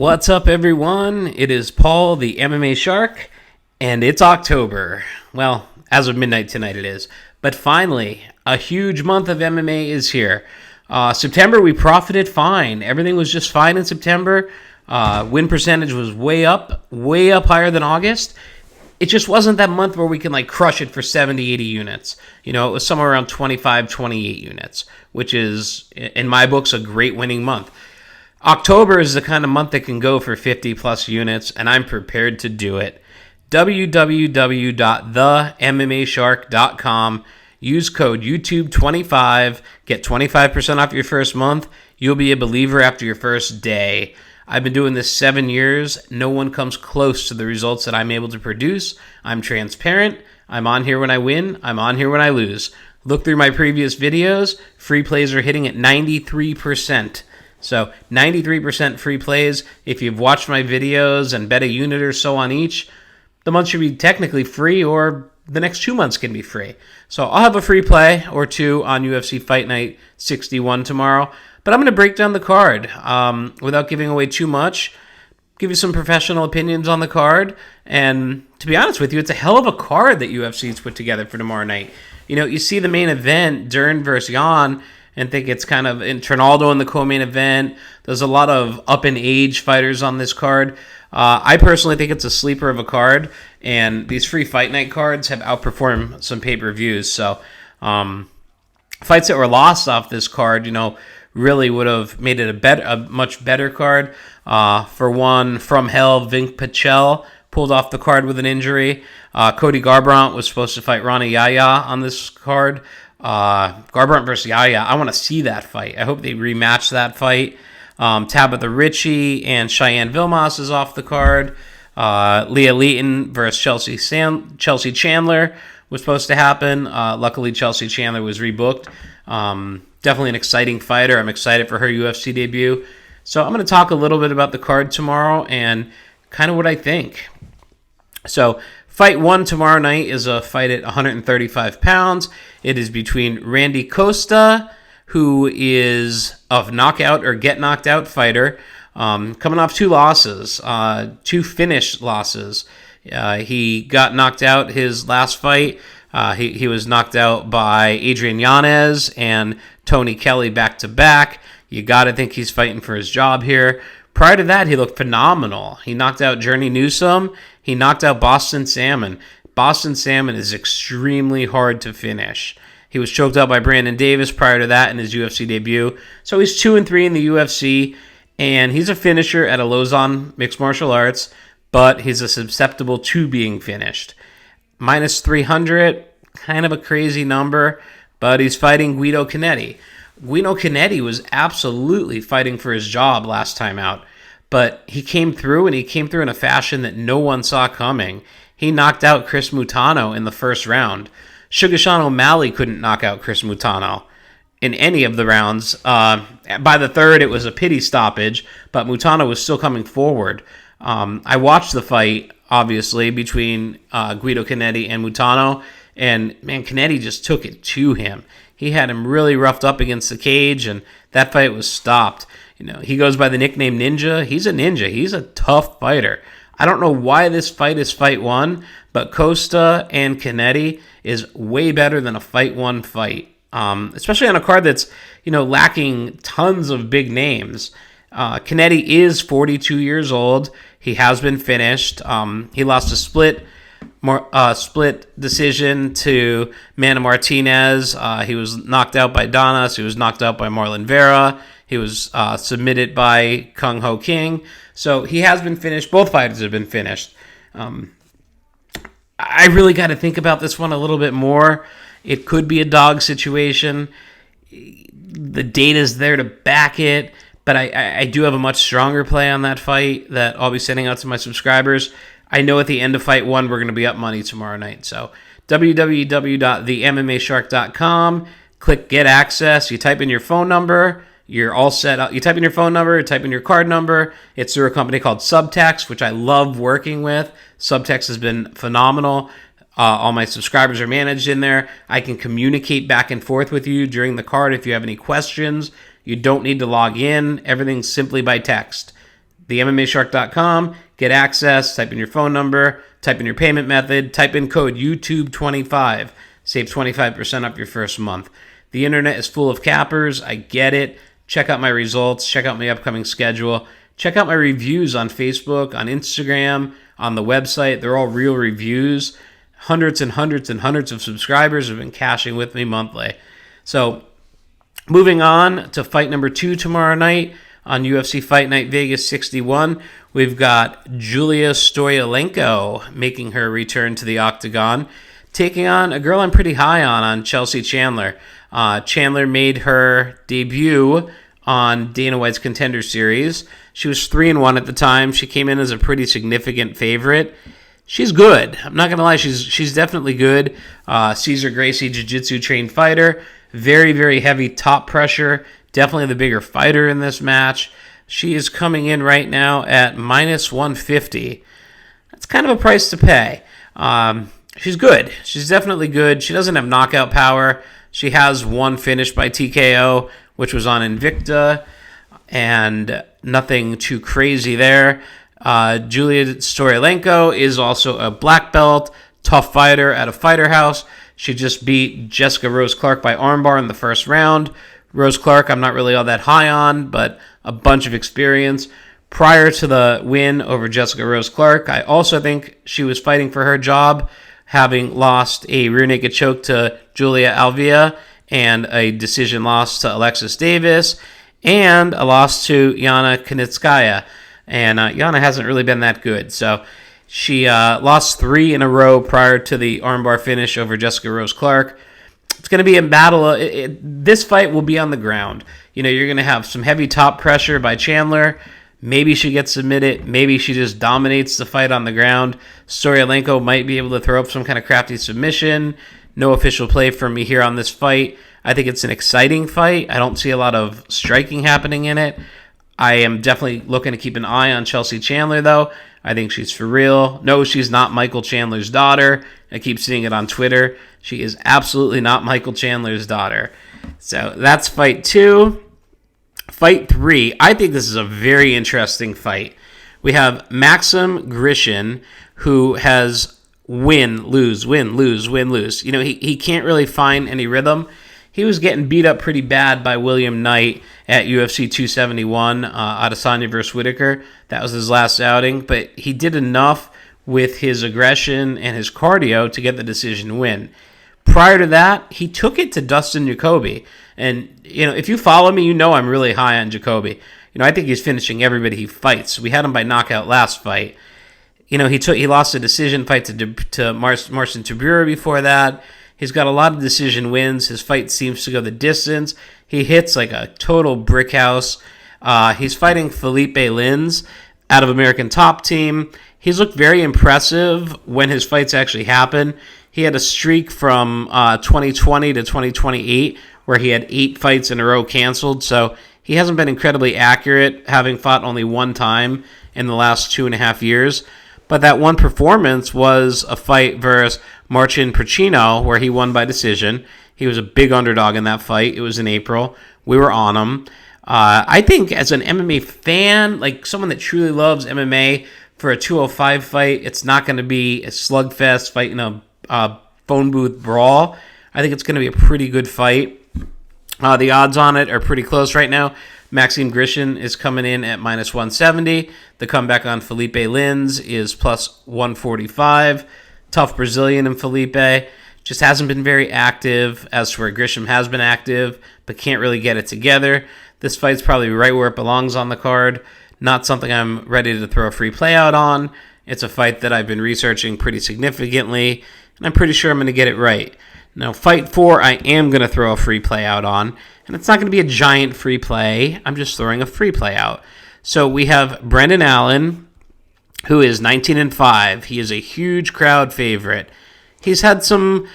What's up, everyone? It is Paul, the MMA Shark, and it's October. Well, as of midnight tonight it is. But finally, a huge month of MMA is here. September, we profited fine. Everything was just fine in September. Win percentage was way up higher than August. It just wasn't that month where we can crush it for 70, 80 units. It was somewhere around 25, 28 units, which is, in my books, a great winning month. October is the kind of month that can go for 50 plus units, and I'm prepared to do it. www.themmashark.com. Use code YouTube25. Get 25% off your first month. You'll be a believer after your first day. I've been doing this 7 years. No one comes close to the results that I'm able to produce. I'm transparent. I'm on here when I win. I'm on here when I lose. Look through my previous videos. Free plays are hitting at 93%. So 93% free plays. If you've watched my videos and bet a unit or so on each, the month should be technically free, or the next 2 months can be free. So I'll have a free play or two on UFC Fight Night 61 tomorrow. But I'm going to break down the card without giving away too much. Give you some professional opinions on the card. And to be honest with you, it's a hell of a card that UFC's put together for tomorrow night. You see the main event, Dern versus Jan, and think it's kind of in Trinaldo in the co-main event. There's a lot of up-in-age fighters on this card. I personally think it's a sleeper of a card, and these free Fight Night cards have outperformed some pay-per-views. So fights that were lost off this card, really would have made it a much better card. For one, From Hell, Vink Pichel pulled off the card with an injury. Cody Garbrandt was supposed to fight Rani Yahya on this card. Garbrandt versus Yahya, I want to see that fight. I hope they rematch that fight. Tabitha Ricci and Cheyenne Vilmas is off the card. Leah Leeton versus Chelsea Chandler was supposed to happen. Luckily, Chelsea Chandler was rebooked. Definitely an exciting fighter. I'm excited for her UFC debut. So I'm going to talk a little bit about the card tomorrow and kind of what I think. So fight one tomorrow night is a fight at 135 pounds. It is between Randy Costa, who is a knockout or get knocked out fighter, coming off two losses, two finished losses. He got knocked out his last fight. He was knocked out by Adrian Yanez and Tony Kelly back-to-back. You got to think he's fighting for his job here. Prior to that, he looked phenomenal. He knocked out Journey Newsome. He knocked out Boston Salmon. Boston Salmon is extremely hard to finish. He was choked out by Brandon Davis prior to that in his UFC debut. So he's 2-3 in the UFC, and he's a finisher at a Lausanne Mixed Martial Arts, but he's susceptible to being finished. Minus 300, kind of a crazy number, but he's fighting Guido Canetti. Guido Canetti was absolutely fighting for his job last time out, but he came through, and he came through in a fashion that no one saw coming. He knocked out Chris Mutano in the first round. Sugar Sean O'Malley couldn't knock out Chris Mutano in any of the rounds. By the third, it was a pity stoppage, but Mutano was still coming forward. I watched the fight, obviously, between Guido Canetti and Mutano, and, man, Canetti just took it to him. He had him really roughed up against the cage, and that fight was stopped. He goes by the nickname Ninja. He's a ninja. He's a tough fighter. I don't know why this fight is fight one, but Costa and Canetti is way better than a fight one fight, especially on a card that's, lacking tons of big names. Canetti is 42 years old. He has been finished. He lost a split decision to Mana Martinez. He was knocked out by Donis. He was knocked out by Marlon Vera. He was submitted by Kung Ho King. So he has been finished. Both fighters have been finished. I really got to think about this one a little bit more. It could be a dog situation. The data's there to back it, but I do have a much stronger play on that fight that I'll be sending out to my subscribers. I know at the end of fight one, we're going to be up money tomorrow night. So www.themmashark.com, click get access. You type in your phone number. You're all set up. You type in your phone number, type in your card number. It's through a company called Subtext, which I love working with. Subtext has been phenomenal. All my subscribers are managed in there. I can communicate back and forth with you during the card if you have any questions. You don't need to log in. Everything's simply by text. theMMAShark.com, get access, type in your phone number, type in your payment method, type in code YouTube25. Save 25% off your first month. The internet is full of cappers. I get it. Check out my results. Check out my upcoming schedule. Check out my reviews on Facebook, on Instagram, on the website. They're all real reviews. Hundreds and hundreds and hundreds of subscribers have been cashing with me monthly. So, moving on to fight number 2 tomorrow night on UFC Fight Night Vegas 61. We've got Julia Stoliarenko making her return to the octagon, taking on a girl I'm pretty high on Chelsea Chandler. Chandler made her debut on Dana White's Contender Series. She was 3-1 at the time. She came in as a pretty significant favorite. She's good. I'm not going to lie. She's definitely good. Cesar Gracie jiu-jitsu trained fighter. Very, very heavy top pressure. Definitely the bigger fighter in this match. She is coming in right now at minus 150. That's kind of a price to pay. She's good. She's definitely good. She doesn't have knockout power. She has one finish by TKO, which was on Invicta, and nothing too crazy there. Julia Stoliarenko is also a black belt, tough fighter at a fighter house. She just beat Jessica Rose Clark by armbar in the first round. Rose Clark, I'm not really all that high on, but a bunch of experience. Prior to the win over Jessica Rose Clark, I also think she was fighting for her job, having lost a rear naked choke to Julia Alvia and a decision loss to Alexis Davis and a loss to Yana Kunitskaya. And Yana hasn't really been that good. So she lost 3 in a row prior to the armbar finish over Jessica Rose Clark. It's going to be a battle. This fight will be on the ground. You know, you're going to have some heavy top pressure by Chandler. Maybe she gets submitted. Maybe she just dominates the fight on the ground. Stoliarenko might be able to throw up some kind of crafty submission. No official play from me here on this fight. I think it's an exciting fight. I don't see a lot of striking happening in it. I am definitely looking to keep an eye on Chelsea Chandler, though. I think she's for real. No, she's not Michael Chandler's daughter. I keep seeing it on Twitter. She is absolutely not Michael Chandler's daughter. So that's fight 2. Fight 3. I think this is a very interesting fight. We have Maxim Grishin, who has win, lose, win, lose, win, lose. You know, he can't really find any rhythm. He was getting beat up pretty bad by William Knight at UFC 271, Adesanya versus Whitaker. That was his last outing, but he did enough with his aggression and his cardio to get the decision win. Prior to that, he took it to Dustin Jacoby. And, you know, if you follow me, you know I'm really high on Jacoby. You know, I think he's finishing everybody he fights. We had him by knockout last fight. You know, he lost a decision fight to Marcin Tybura before that. He's got a lot of decision wins. His fight seems to go the distance. He hits like a total brick house. He's fighting Felipe Lins out of American Top Team. He's looked very impressive when his fights actually happen. He had a streak from 2020 to 2028 where he had 8 fights in a row canceled. So he hasn't been incredibly accurate, having fought only one time in the last 2.5 years. But that one performance was a fight versus Marcin Pracino, where he won by decision. He was a big underdog in that fight. It was in April. We were on him. I think as an MMA fan, like someone that truly loves MMA, for a 205 fight, it's not going to be a slugfest fight in a phone booth brawl. I think it's going to be a pretty good fight. The odds on it are pretty close right now. Maxim Grishin is coming in at minus 170. The comeback on Felipe Lins is plus 145. Tough Brazilian in Felipe. Just hasn't been very active, as to where Grisham has been active, but can't really get it together. This fight's probably right where it belongs on the card. Not something I'm ready to throw a free play out on. It's a fight that I've been researching pretty significantly, and I'm pretty sure I'm going to get it right. Now, fight 4, I am going to throw a free play out on, and it's not going to be a giant free play. I'm just throwing a free play out. So we have Brendan Allen, who is 19-5. He is a huge crowd favorite. He's had some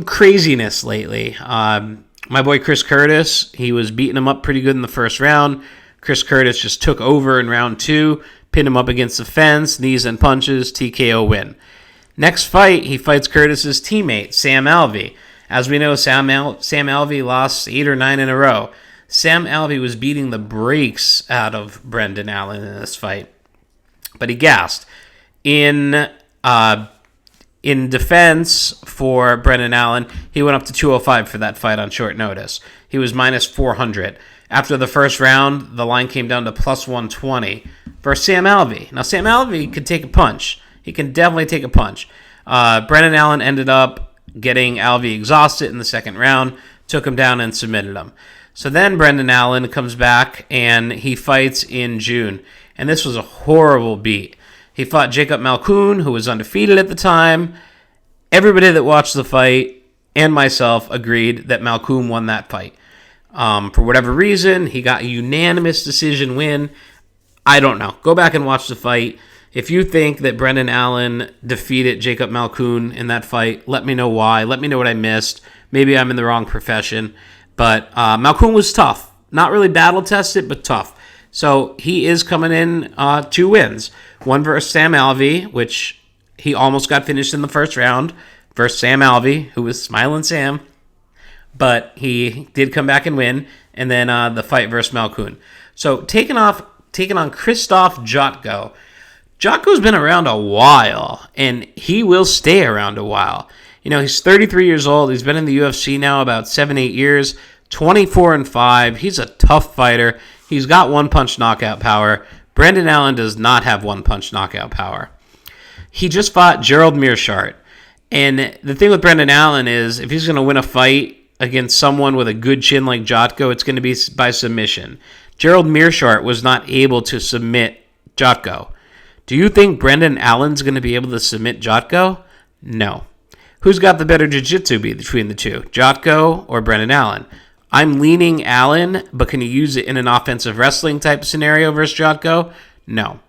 craziness lately. My boy Chris Curtis, he was beating him up pretty good in the first round. Chris Curtis just took over in round 2, pinned him up against the fence, knees and punches, TKO win. Next fight, he fights Curtis's teammate, Sam Alvey. As we know, Sam Alvey lost 8 or 9 in a row. Sam Alvey was beating the brakes out of Brendan Allen in this fight, but he gassed. In defense for Brendan Allen, he went up to 205 for that fight on short notice. He was minus 400. After the first round, the line came down to plus 120 for Sam Alvey. Now, Sam Alvey could take a punch. He can definitely take a punch. Brendan Allen ended up getting Alvey exhausted in the second round, took him down and submitted him. So then Brendan Allen comes back and he fights in June. And this was a horrible beat. He fought Jacob Malkoun, who was undefeated at the time. Everybody that watched the fight and myself agreed that Malkoun won that fight. For whatever reason, he got a unanimous decision win. I don't know. Go back and watch the fight. If you think that Brendan Allen defeated Jacob Malkoun in that fight, let me know why. Let me know what I missed. Maybe I'm in the wrong profession. But Malkoun was tough. Not really battle-tested, but tough. So he is coming in 2 wins. One versus Sam Alvey, which he almost got finished in the first round, versus Sam Alvey, who was Smiling Sam. But he did come back and win. And then the fight versus Malkoun. So taking on Krzysztof Jotko. Jotko's been around a while, and he will stay around a while. You know, he's 33 years old. He's been in the UFC now about 7-8 years, 24-5. He's a tough fighter. He's got one-punch knockout power. Brendan Allen does not have one-punch knockout power. He just fought Gerald Meerschaert. And the thing with Brendan Allen is if he's going to win a fight against someone with a good chin like Jotko, it's going to be by submission. Gerald Meerschaert was not able to submit Jotko. Do you think Brendan Allen's going to be able to submit Jotko? No. Who's got the better jiu-jitsu between the two, Jotko or Brendan Allen? I'm leaning Allen, but can you use it in an offensive wrestling type scenario versus Jotko? No.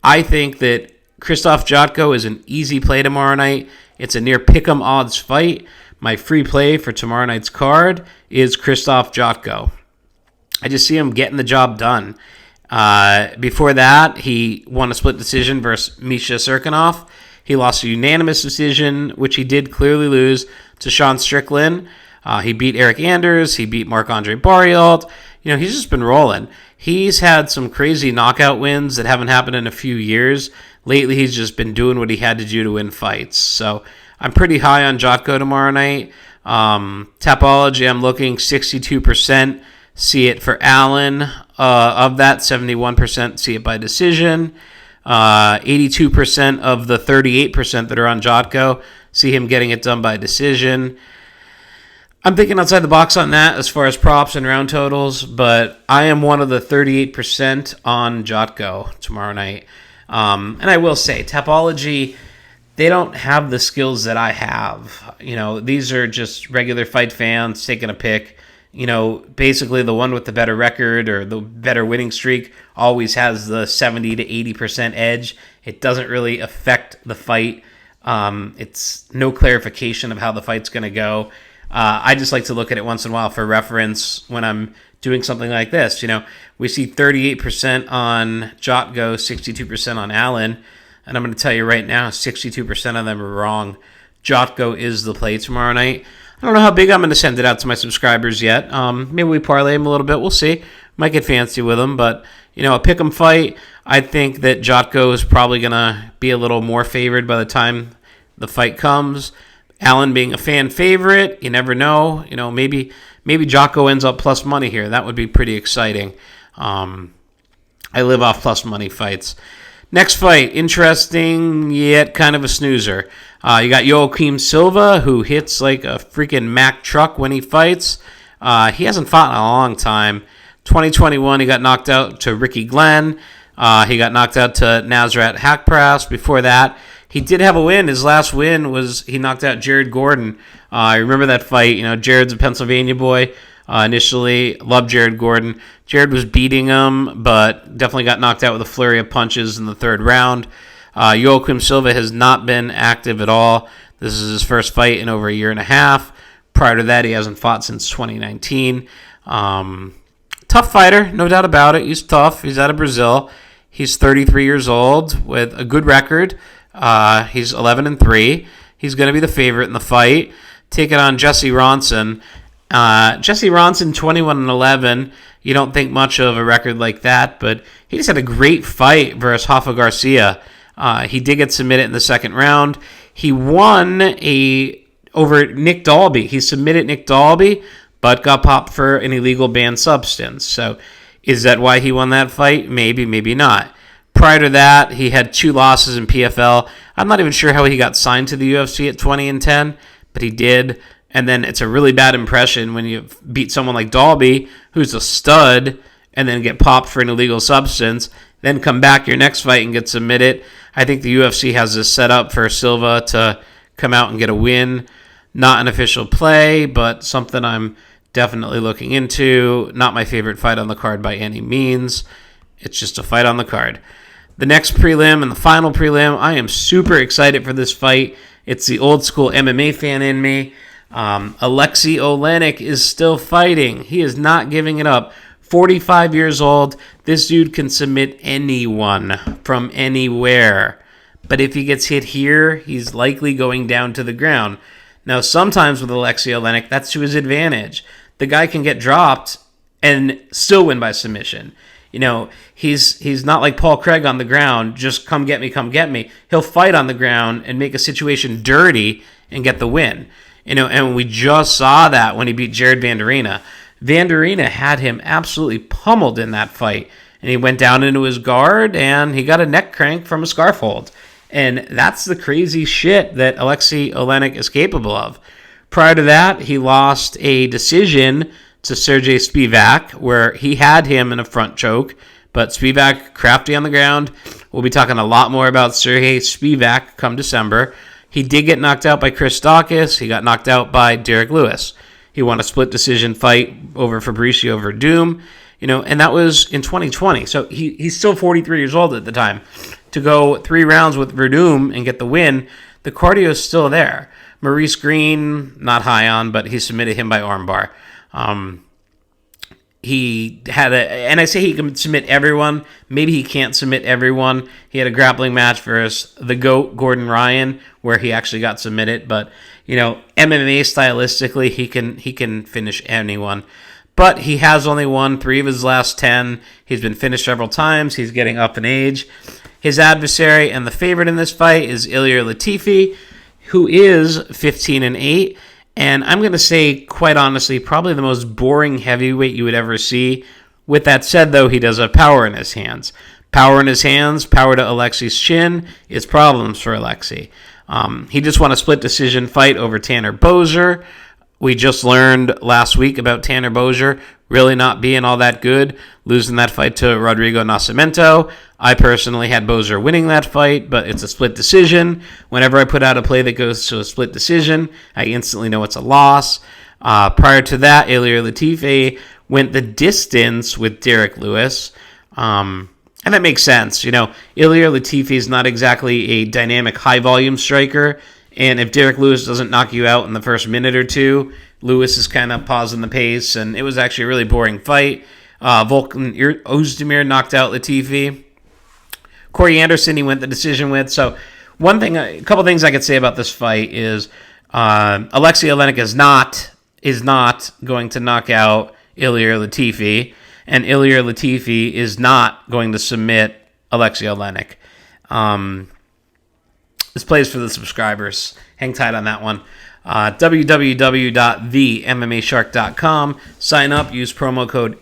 I think that Krzysztof Jotko is an easy play tomorrow night. It's a near pick'em odds fight. My free play for tomorrow night's card is Krzysztof Jotko. I just see him getting the job done. Before that, he won a split decision versus Misha Serkinov. He lost a unanimous decision, which he did clearly lose, to Sean Strickland. He beat Eric Anders. He beat Marc-Andre Barriault. You know, he's just been rolling. He's had some crazy knockout wins that haven't happened in a few years. Lately, he's just been doing what he had to do to win fights. So I'm pretty high on Jotko tomorrow night. Tapology, I'm looking 62%. See it for Allen. Of that, 71% see it by decision. 82% of the 38% that are on Jotko see him getting it done by decision. I'm thinking outside the box on that as far as props and round totals, but I am one of the 38% on Jotko tomorrow night. And I will say, Tapology, they don't have the skills that I have. You know, these are just regular fight fans taking a pick. You know, basically the one with the better record or the better winning streak always has the 70 to 80% edge. It doesn't really affect the fight. It's no clarification of how the fight's going to go. I just like to look at it once in a while for reference when I'm doing something like this. You know, we see 38% on Jotko, 62% on Allen, and I'm going to tell you right now, 62% of them are wrong. Jotko is the play tomorrow night. I don't know how big I'm going to send it out to my subscribers yet. Maybe we parlay them a little bit. We'll see. Might get fancy with them, but you know, a pick'em fight. I think that Jotko is probably going to be a little more favored by the time the fight comes. Allen being a fan favorite, you never know. You know, maybe Jotko ends up plus money here. That would be pretty exciting. I live off plus money fights. Next fight, interesting yet kind of a snoozer. You got Joaquim Silva, who hits like a freaking Mack truck when he fights. He hasn't fought in a long time. 2021, he got knocked out to Ricky Glenn. He got knocked out to Nasrat Hakparas. Before that, he did have a win. His last win was he knocked out Jared Gordon. I remember that fight. You know, Jared's a Pennsylvania boy. Initially, loved Jared Gordon. Jared was beating him, but definitely got knocked out with a flurry of punches in the third round. Joaquim Silva has not been active at all. This is his first fight in over a year and a half. Prior to that, he hasn't fought since 2019. Tough fighter, no doubt about it. He's tough. He's out of Brazil. He's 33 years old with a good record. He's 11-3. He's going to be the favorite in the fight. Taking on Jesse Ronson. Jesse Ronson, 21-11. You don't think much of a record like that, but he just had a great fight versus Rafa Garcia. He did get submitted in the second round. He won over Nick Dalby. He submitted Nick Dalby, but got popped for an illegal banned substance. So is that why he won that fight? Maybe, maybe not. Prior to that, he had 2 losses in PFL. I'm not even sure how he got signed to the UFC at 20-10, but he did. And then it's a really bad impression when you beat someone like Dalby, who's a stud, and then get popped for an illegal substance, then come back your next fight and get submitted. I think the UFC has this set up for Silva to come out and get a win. Not an official play, but something I'm definitely looking into. Not my favorite fight on the card by any means. It's just a fight on the card. The next prelim and the final prelim, I am super excited for this fight. It's the old school MMA fan in me. Alexei Oleinik is still fighting. He is not giving it up. 45 years old. This dude can submit anyone from anywhere. But if he gets hit here, he's likely going down to the ground. Now, sometimes with Alexei Oleinik, that's to his advantage. The guy can get dropped and still win by submission. You know, he's not like Paul Craig on the ground, just come get me, come get me. He'll fight on the ground and make a situation dirty and get the win. You know, and we just saw that when he beat Jared Vanderina. Vanderina had him absolutely pummeled in that fight. And he went down into his guard and he got a neck crank from a scarf hold. And that's the crazy shit that Alexei Oleinik is capable of. Prior to that, he lost a decision to Sergey Spivak, where he had him in a front choke, but Spivak crafty on the ground. We'll be talking a lot more about Sergey Spivak come December. He did get knocked out by Chris Dawkins. He got knocked out by Derek Lewis. He won a split decision fight over Fabricio Verdum, you know, and that was in 2020. So he's still 43 years old at the time. To go 3 rounds with Verdum and get the win, the cardio is still there. Maurice Green, not high on, but he submitted him by armbar. He had and I say he can submit everyone. Maybe he can't submit everyone. He had a grappling match versus the GOAT, Gordon Ryan, where he actually got submitted. But, you know, MMA stylistically, he can finish anyone. But he has only won 3 of his last 10. He's been finished several times. He's getting up in age. His adversary and the favorite in this fight is Ilir Latifi, who is 15-8. And I'm going to say, quite honestly, probably the most boring heavyweight you would ever see. With that said, though, he does have power in his hands. Power in his hands, power to Alexei's chin, is problems for Alexei. He just won a split decision fight over Tanner Boser. We just learned last week about Tanner Boser really not being all that good, losing that fight to Rodrigo Nascimento. I personally had Boser winning that fight, but it's a split decision. Whenever I put out a play that goes to a split decision, I instantly know it's a loss. Prior to that, Ilir Latifi went the distance with Derek Lewis. And that makes sense. You know, Ilir Latifi is not exactly a dynamic high-volume striker. And if Derek Lewis doesn't knock you out in the first minute or two, Lewis is kind of pausing the pace. And it was actually a really boring fight. Volkan Ozdemir knocked out Latifi. Corey Anderson, he went the decision with. So a couple things I could say about this fight is Alexei Oleinik is not going to knock out Ilir Latifi. And Ilir Latifi is not going to submit Alexei Oleinik. This plays for the subscribers. Hang tight on that one. www.themmashark.com. Sign up. Use promo code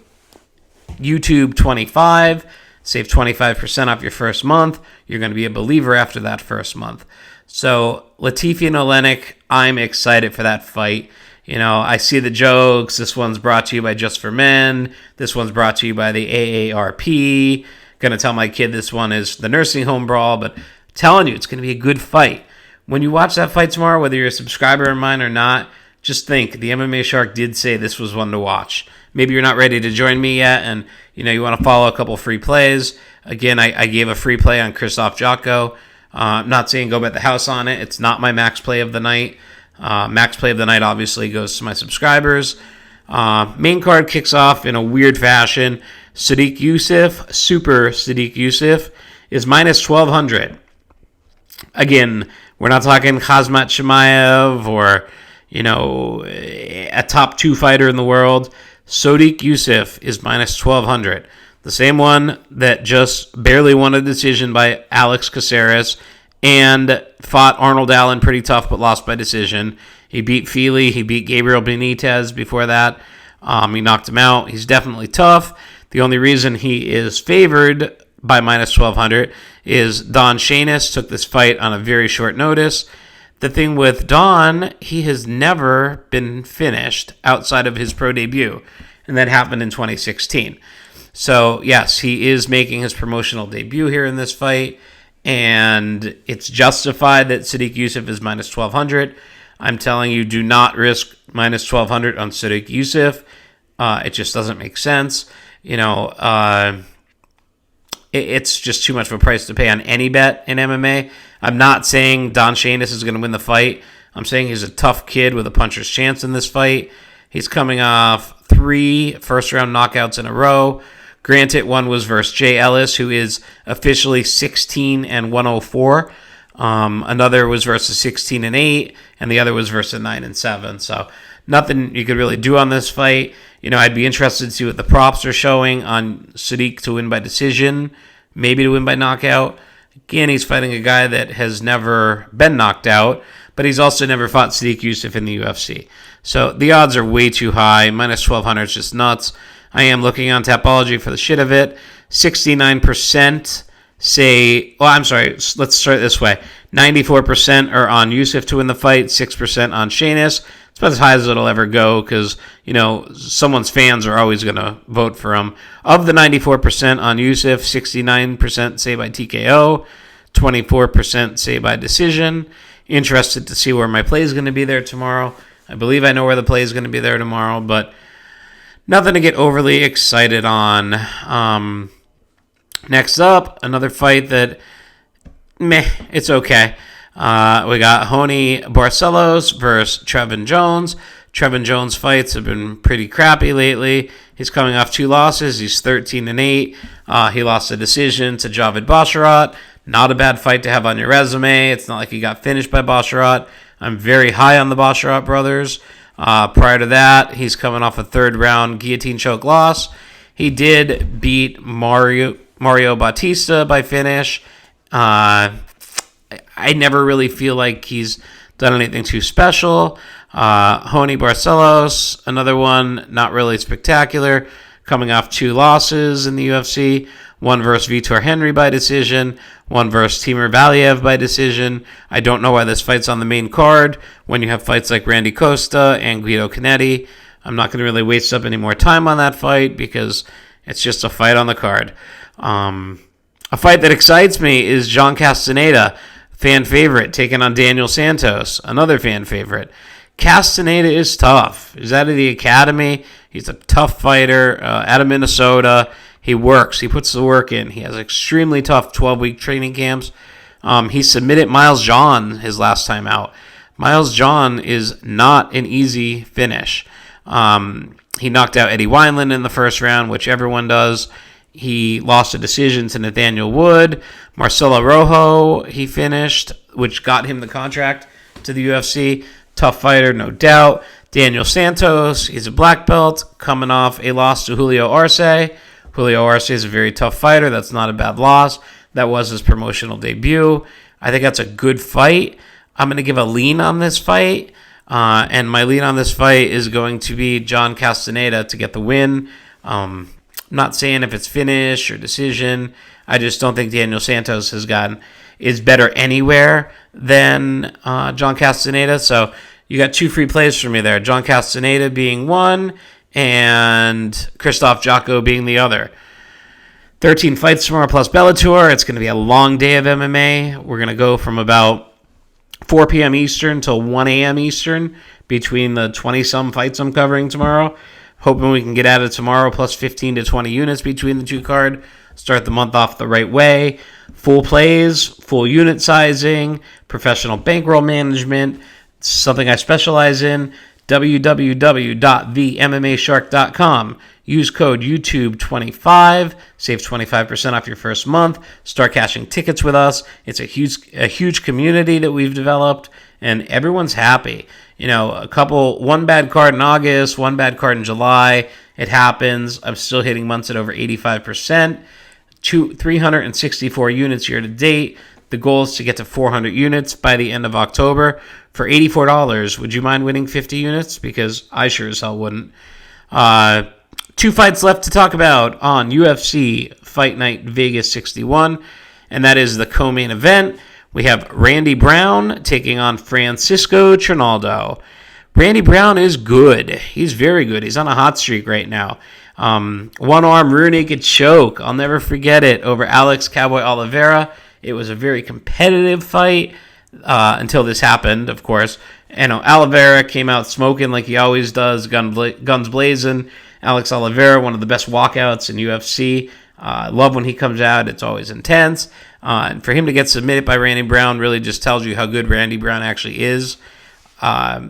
YouTube25. Save 25% off your first month. You're going to be a believer after that first month. So Latifi and Oleinik, I'm excited for that fight. You know, I see the jokes. This one's brought to you by Just for Men. This one's brought to you by the AARP. Going to tell my kid this one is the nursing home brawl, but telling you, it's going to be a good fight. When you watch that fight tomorrow, whether you're a subscriber of mine or not, just think, the MMA Shark did say this was one to watch. Maybe you're not ready to join me yet, and you want to follow a couple free plays. Again, I gave a free play on Krzysztof Jotko. I'm not saying go bet the house on it. It's not my max play of the night. Max play of the night obviously goes to my subscribers. Main card kicks off in a weird fashion. Sadiq Yusuf, Super Sadiq Yusuf, is minus 1,200. Again, we're not talking Khamzat Chimaev or, a top 2 fighter in the world. Sodiq Yusuf is minus 1,200. The same one that just barely won a decision by Alex Caceres and fought Arnold Allen pretty tough but lost by decision. He beat Feely. He beat Gabriel Benitez before that. He knocked him out. He's definitely tough. The only reason he is favored by minus 1,200 is Don Shainis took this fight on a very short notice. The thing with Don, he has never been finished outside of his pro debut, and that happened in 2016. So, yes, he is making his promotional debut here in this fight, and it's justified that Sodiq Yusuf is minus 1,200. I'm telling you, do not risk minus 1,200 on Sodiq Yusuf. It just doesn't make sense. It's just too much of a price to pay on any bet in MMA. I'm not saying Don Shainis is going to win the fight. I'm saying he's a tough kid with a puncher's chance in this fight. He's coming off 3 first-round knockouts in a row. Granted, one was versus Jay Ellis, who is officially 16-104. Another was versus 16-8, and the other was versus 9-7. So nothing you could really do on this fight. I'd be interested to see what the props are showing on Sodiq to win by decision, maybe to win by knockout. Again, he's fighting a guy that has never been knocked out, but he's also never fought Sodiq Yusuf in the UFC. So the odds are way too high. Minus 1,200 is just nuts. I am looking on Tapology for the shit of it. 69% say, let's start this way. 94% are on Yusuf to win the fight, 6% on Shainis. It's about as high as it'll ever go because, someone's fans are always going to vote for him. Of the 94% on Yusuf, 69% say by TKO, 24% say by decision. Interested to see where my play is going to be there tomorrow. I believe I know where the play is going to be there tomorrow, but nothing to get overly excited on. Next up, another fight that, it's okay. We got Honi Barcelos versus Trevin Jones. Trevin Jones' fights have been pretty crappy lately. He's coming off 2 losses. He's 13-8. He lost a decision to Javid Basharat. Not a bad fight to have on your resume. It's not like he got finished by Basharat. I'm very high on the Basharat brothers. Prior to that, he's coming off a 3rd-round guillotine choke loss. He did beat Mario Bautista by finish. I never really feel like he's done anything too special. Honi Barcelos, another one, not really spectacular, coming off 2 losses in the UFC. One versus Vitor Henry by decision, one versus Timur Valiev by decision. I don't know why this fight's on the main card when you have fights like Randy Costa and Guido Canetti. I'm not going to really waste up any more time on that fight because it's just a fight on the card. A fight that excites me is John Castaneda, fan favorite, taking on Daniel Santos, another fan favorite. Castaneda is tough. He's out of the academy. He's a tough fighter out of Minnesota. He works. He puts the work in. He has extremely tough 12-week training camps. He submitted Miles John his last time out. Miles John is not an easy finish. He knocked out Eddie Wineland in the first round, which everyone does. He lost a decision to Nathaniel Wood. Marcelo Rojo, he finished, which got him the contract to the UFC. Tough fighter, no doubt. Daniel Santos, he's a black belt, coming off a loss to Julio Arce. Julio Arce is a very tough fighter. That's not a bad loss. That was his promotional debut. I think that's a good fight. I'm going to give a lean on this fight. And my lean on this fight is going to be John Castaneda to get the win. I'm not saying if it's finish or decision. I just don't think Daniel Santos is better anywhere than John Castaneda. So you got 2 free plays for me there. John Castaneda being one and Christoph Jotko being the other. 13 fights tomorrow plus Bellator. It's going to be a long day of MMA. We're going to go from about 4 p.m. Eastern till 1 a.m. Eastern between the 20-some fights I'm covering tomorrow. Hoping we can get at it tomorrow, plus 15 to 20 units between the 2 card. Start the month off the right way. Full plays, full unit sizing, professional bankroll management, something I specialize in. www.themmashark.com. Use code YouTube25, save 25% off your first month. Start cashing tickets with us. It's a huge community that we've developed, and everyone's happy. One bad card in August, one bad card in July. It happens. I'm still hitting months at over 85%. 364 units year to date. The goal is to get to 400 units by the end of October. For $84, would you mind winning 50 units? Because I sure as hell wouldn't. 2 fights left to talk about on UFC Fight Night Vegas 61, and that is the co-main event. We have Randy Brown taking on Francisco Trinaldo. Randy Brown is good. He's very good. He's on a hot streak right now. One-arm rear naked choke. I'll never forget it over Alex Cowboy Oliveira. It was a very competitive fight until this happened, of course. Oliveira came out smoking like he always does, guns blazing. Alex Oliveira, one of the best walkouts in UFC. I love when he comes out. It's always intense. And for him to get submitted by Randy Brown really just tells you how good Randy Brown actually is.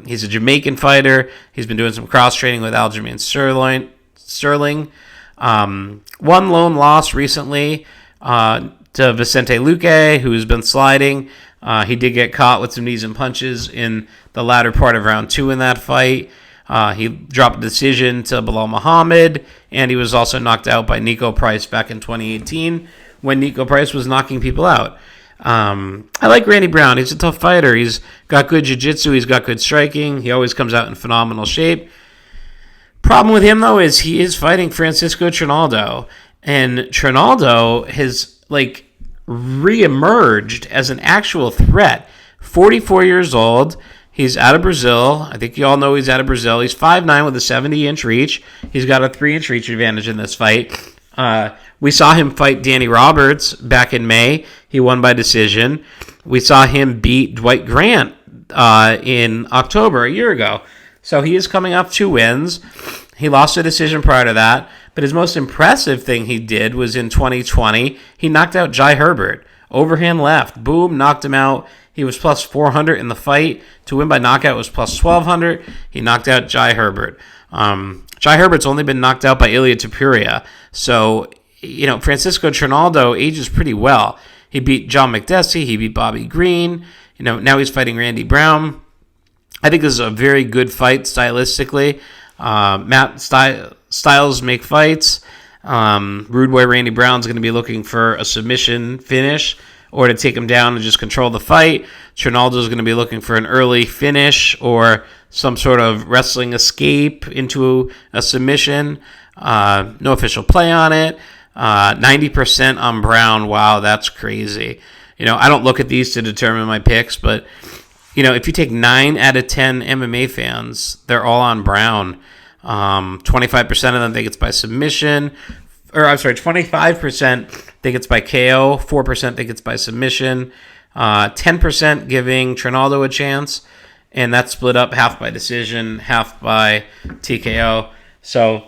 He's a Jamaican fighter. He's been doing some cross-training with Aljamain Sterling. One lone loss recently to Vicente Luque, who's been sliding. He did get caught with some knees and punches in the latter part of round 2 in that fight. He dropped a decision to Bilal Muhammad, and he was also knocked out by Nico Price back in 2018 when Nico Price was knocking people out. I like Randy Brown. He's a tough fighter. He's got good jiu-jitsu. He's got good striking. He always comes out in phenomenal shape. Problem with him, though, is he is fighting Francisco Trinaldo, and Trinaldo has, re-emerged as an actual threat. 44 years old. He's out of Brazil. I think you all know he's out of Brazil. He's 5'9" with a 70-inch reach. He's got a 3-inch reach advantage in this fight. We saw him fight Danny Roberts back in May. He won by decision. We saw him beat Dwight Grant in October, a year ago. So he is coming off 2 wins. He lost a decision prior to that. But his most impressive thing he did was in 2020. He knocked out Jai Herbert. Overhand left. Boom, knocked him out. He was plus 400 in the fight. To win by knockout was plus 1,200. He knocked out Jai Herbert. Jai Herbert's only been knocked out by Ilia Topuria. So, Francisco Trinaldo ages pretty well. He beat John McDessie. He beat Bobby Green. Now he's fighting Randy Brown. I think this is a very good fight stylistically. Styles make fights. Rude Boy Randy Brown's going to be looking for a submission finish or to take him down and just control the fight. Trinaldo's going to be looking for an early finish or some sort of wrestling escape into a submission. No official play on it. 90% on Brown. Wow, that's crazy. I don't look at these to determine my picks, but, if you take 9 out of 10 MMA fans, they're all on Brown. 25% of them think it's by submission. 25% think it's by KO. 4% think it's by submission. 10% giving Trinaldo a chance. And that's split up half by decision, half by TKO. So,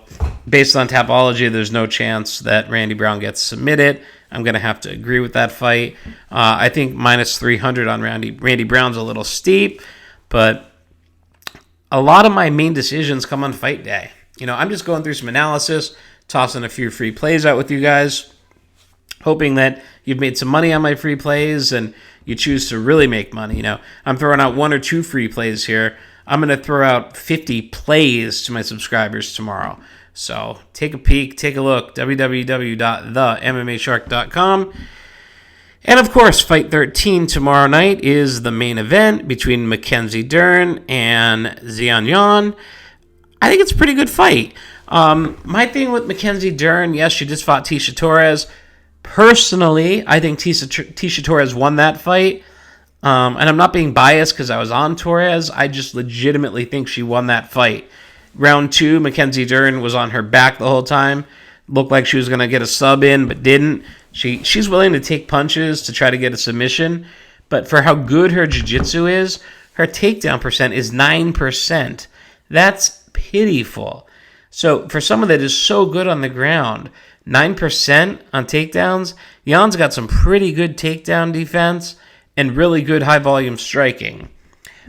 based on Tapology, there's no chance that Randy Brown gets submitted. I'm going to have to agree with that fight. I think minus 300 on Randy Brown's a little steep, but a lot of my main decisions come on fight day. I'm just going through some analysis, tossing a few free plays out with you guys, hoping that you've made some money on my free plays and you choose to really make money. I'm throwing out 1 or 2 free plays here. I'm going to throw out 50 plays to my subscribers tomorrow. So take a peek, take a look, www.themmashark.com. And of course, Fight 13 tomorrow night is the main event between Mackenzie Dern and Xian Yan. I think it's a pretty good fight. My thing with Mackenzie Dern, yes, she just fought Tisha Torres. Personally, I think Tisha Torres won that fight. And I'm not being biased because I was on Torres. I just legitimately think she won that fight. Round 2, Mackenzie Dern was on her back the whole time. Looked like she was going to get a sub in, but didn't. She's willing to take punches to try to get a submission. But for how good her jiu-jitsu is, her takedown percent is 9%. That's pitiful. So for someone that is so good on the ground, 9% on takedowns, Jan's got some pretty good takedown defense and really good high-volume striking.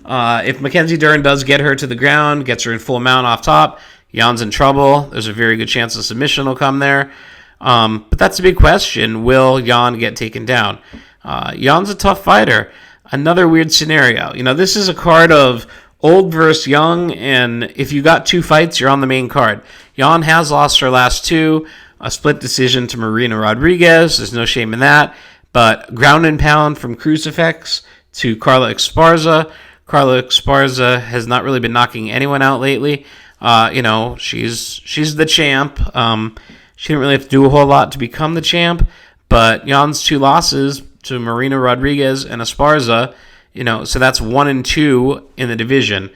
If Mackenzie Dern does get her to the ground, gets her in full mount off top, Jan's in trouble. There's a very good chance a submission will come there. But that's a big question. Will Jan get taken down? Jan's a tough fighter. Another weird scenario. This is a card of old versus young, and if you got 2 fights, you're on the main card. Jan has lost her last 2. A split decision to Marina Rodriguez. There's no shame in that. But ground and pound from Crucifix to Carla Esparza. Carla Esparza has not really been knocking anyone out lately. She's the champ. She didn't really have to do a whole lot to become the champ. But Jan's 2 losses to Marina Rodriguez and Esparza, so that's 1 and 2 in the division.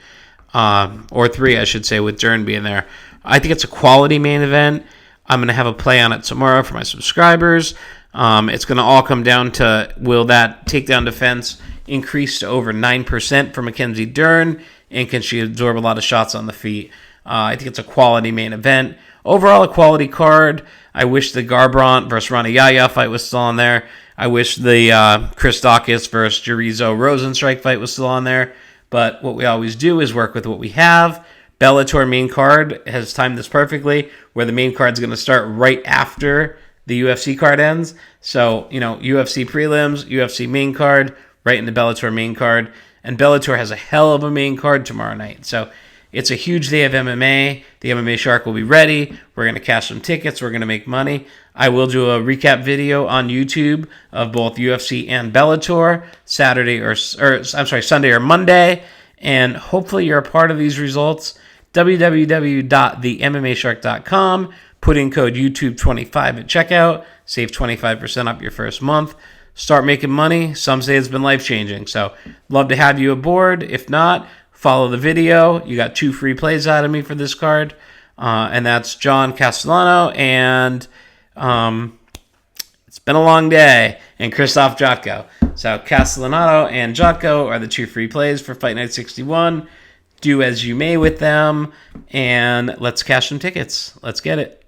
Or 3, I should say, with Dern being there. I think it's a quality main event. I'm going to have a play on it tomorrow for my subscribers. It's going to all come down to, will that takedown defense increase to over 9% for Mackenzie Dern, and can she absorb a lot of shots on the feet? I think it's a quality main event. Overall, a quality card. I wish the Garbrandt versus Rani Yahya fight was still on there. I wish the Chris Daukaus versus Jerizo Rosenstrike fight was still on there. But what we always do is work with what we have. Bellator main card has timed this perfectly, where the main card is going to start right after the UFC card ends. So, UFC prelims, UFC main card, right into Bellator main card. And Bellator has a hell of a main card tomorrow night. So it's a huge day of MMA. The MMA Shark will be ready. We're going to cash some tickets. We're going to make money. I will do a recap video on YouTube of both UFC and Bellator Sunday or Monday. And hopefully you're a part of these results. www.themmashark.com. Put in code YouTube25 at checkout. Save 25% off your first month. Start making money. Some say it's been life-changing. So love to have you aboard. If not, follow the video. You got 2 free plays out of me for this card. And that's John Castellano and it's been a long day, and Christoph Jotko. So Castellano and Jotko are the 2 free plays for Fight Night 61. Do as you may with them, and let's cash some tickets. Let's get it.